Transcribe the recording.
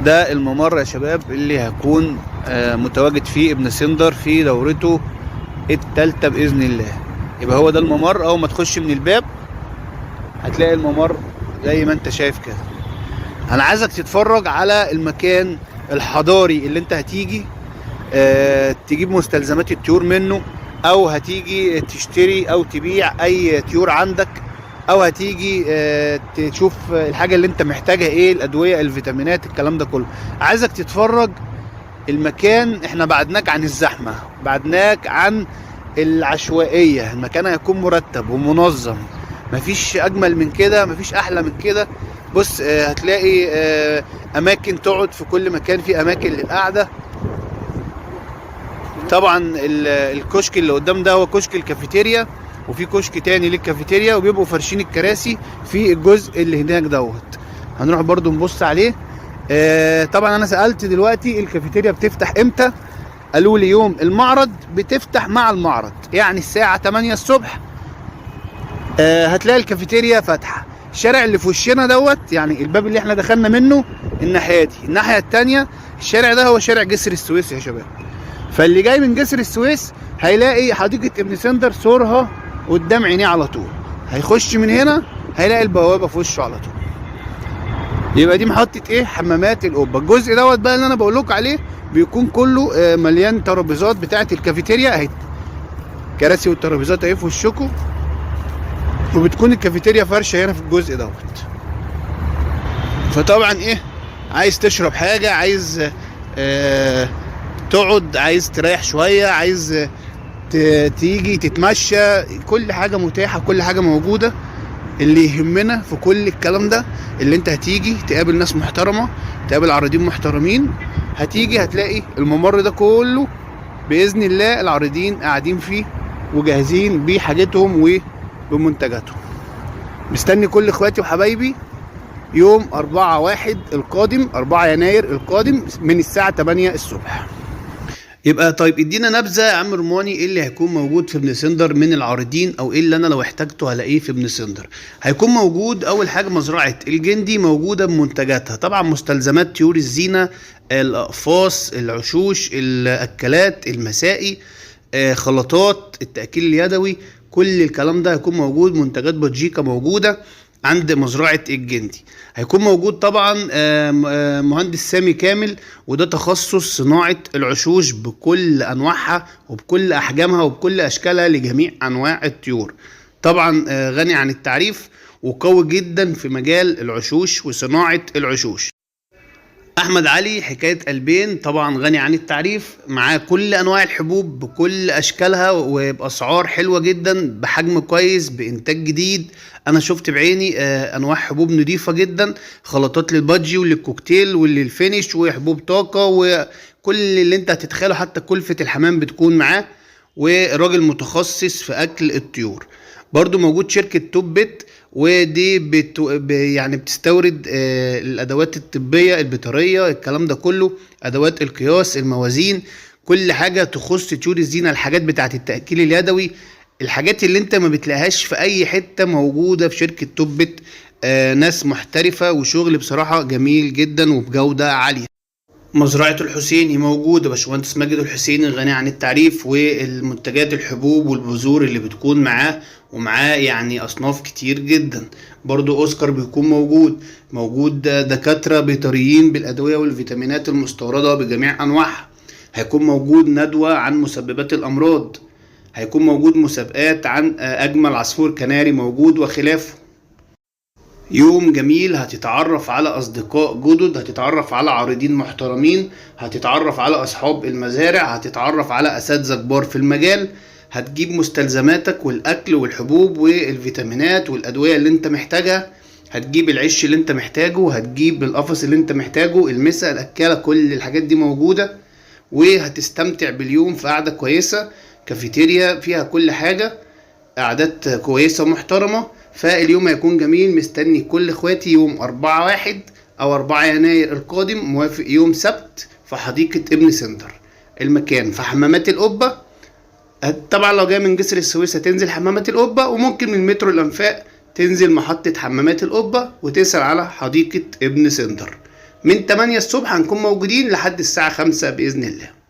ده الممر يا شباب اللي هيكون متواجد فيه ابن سندر في دورته التالتة بإذن الله. يبقى هو ده الممر، أول ما تخش من الباب هتلاقي الممر زي ما انت شايف كده. انا عايزك تتفرج على المكان الحضاري اللي انت هتيجي تجيب مستلزمات الطيور منه، او هتيجي تشتري او تبيع اي طيور عندك، او هتيجي تشوف الحاجة اللي انت محتاجها ايه، الادوية، الفيتامينات، الكلام ده كله. عايزك تتفرج المكان. احنا بعدناك عن الزحمة، بعدناك عن العشوائية. المكان هيكون مرتب ومنظم، مفيش اجمل من كده، مفيش احلى من كده. بص هتلاقي اماكن تقعد في كل مكان، في اماكن للقعدة. طبعا الكشك اللي قدام ده هو كشك الكافيتيريا، وفي كشك تاني للكافيتيريا، وبيبقوا فرشين الكراسي في الجزء اللي هناك دوت. هنروح برضو نبص عليه. طبعا انا سألت دلوقتي الكافيتيريا بتفتح امتى، قالوا لي يوم المعرض بتفتح مع المعرض، يعني الساعة 8 الصبح هتلاقي الكافيتيريا فاتحة. الشارع اللي في وشنا دوت، يعني الباب اللي احنا دخلنا منه الناحية دي، الناحية التانية الشارع ده هو شارع جسر السويس يا شباب. فاللي جاي من جسر السويس هيلاقي حديقة ابن سندر صورها قدام عينيه على طول. هيخش من هنا هيلاقي البوابة في وشه على طول. يبقى دي محطة ايه؟ حمامات القبة. الجزء دوت بقى اللي انا بقول لكم عليه بيكون كله مليان ترابيزات بتاعة الكافيتيريا اهي، كراسي والترابيزات اهي في وشكم. وبتكون الكافيتيريا فرشه هنا في الجزء دوت. فطبعا ايه، عايز تشرب حاجه، عايز تقعد، عايز تريح شويه، عايز تيجي تتمشى، كل حاجه متاحه، كل حاجه موجوده. اللي يهمنا في كل الكلام ده اللي انت هتيجي تقابل ناس محترمه، تقابل عارضين محترمين. هتيجي هتلاقي الممر ده كله باذن الله العارضين قاعدين فيه وجاهزين بحاجتهم وبمنتجاتهم. مستني كل اخواتي وحبايبي يوم 4/1 القادم، 4 يناير القادم من الساعة 8 الصبح. يبقى طيب ادينا نبذة يا عم رماني ايه اللي هيكون موجود في ابن سندر من العارضين، او ايه اللي انا لو احتاجته هلاقيه في ابن سندر. هيكون موجود اول حاجة مزرعة الجندي موجودة بمنتجاتها، طبعا مستلزمات طيور الزينة، الاقفاص، العشوش، الاكلات، المسائي، خلطات التأكيل اليدوي، كل الكلام ده هيكون موجود. منتجات بلجيكا موجودة عند مزرعة الجندي. هيكون موجود طبعا مهندس سامي كامل، وده تخصص صناعة العشوش بكل أنواعها وبكل أحجامها وبكل أشكالها لجميع أنواع الطيور. طبعا غني عن التعريف وقوي جدا في مجال العشوش وصناعة العشوش. احمد علي حكاية قلبين، طبعا غني عن التعريف، معاه كل انواع الحبوب بكل اشكالها وباسعار حلوة جدا، بحجم كويس، بانتاج جديد. انا شفت بعيني انواع حبوب نضيفة جدا، خلطات للبادجي وللكوكتيل وللفينيش وحبوب طاقة وكل اللي انت هتتخيله، حتى كلفة الحمام بتكون معاه. وراجل متخصص في اكل الطيور. برضو موجود شركة توب بيت، ودي يعني بتستورد الادوات الطبيه، البيطريه، الكلام ده كله، ادوات القياس، الموازين، كل حاجه تخص طيور الزينه، الحاجات بتاعه التاكيل اليدوي، الحاجات اللي انت ما بتلاقيهاش في اي حته موجوده في شركه توب بيت. ناس محترفه وشغل بصراحه جميل جدا وبجوده عاليه. مزرعة الحسيني موجودة، باشمهندس ماجد الحسيني غني عن التعريف، والمنتجات الحبوب والبذور اللي بتكون معاه، ومعاه يعني أصناف كتير جدا. برضو أوسكار بيكون موجود دكاترة بيطريين بالأدوية والفيتامينات المستوردة بجميع أنواعها. هيكون موجود ندوة عن مسببات الأمراض، هيكون موجود مسابقات عن أجمل عصفور كناري موجود وخلافه. يوم جميل، هتتعرف على أصدقاء جدد، هتتعرف على عارضين محترمين، هتتعرف على أصحاب المزارع، هتتعرف على أساتذة كبار في المجال. هتجيب مستلزماتك والأكل والحبوب والفيتامينات والأدوية اللي انت محتاجها، هتجيب العش اللي انت محتاجه، هتجيب القفص اللي انت محتاجه، المسا، الأكالة، كل الحاجات دي موجودة. وهتستمتع باليوم في قعدة كويسة، كافيتيريا فيها كل حاجة، قعدات كويسة محترمة. فاليوم هيكون جميل. مستني كل اخواتي يوم 4/1 او 4 يناير القادم، موافق يوم سبت، في حديقة ابن سندر. المكان في حمامات القبة. طبعا لو جاي من جسر السويس هتنزل حمامات القبة، وممكن من مترو الانفاق تنزل محطة حمامات القبة وتسأل على حديقة ابن سندر. من 8 الصبح هنكون موجودين لحد الساعة 5 بإذن الله.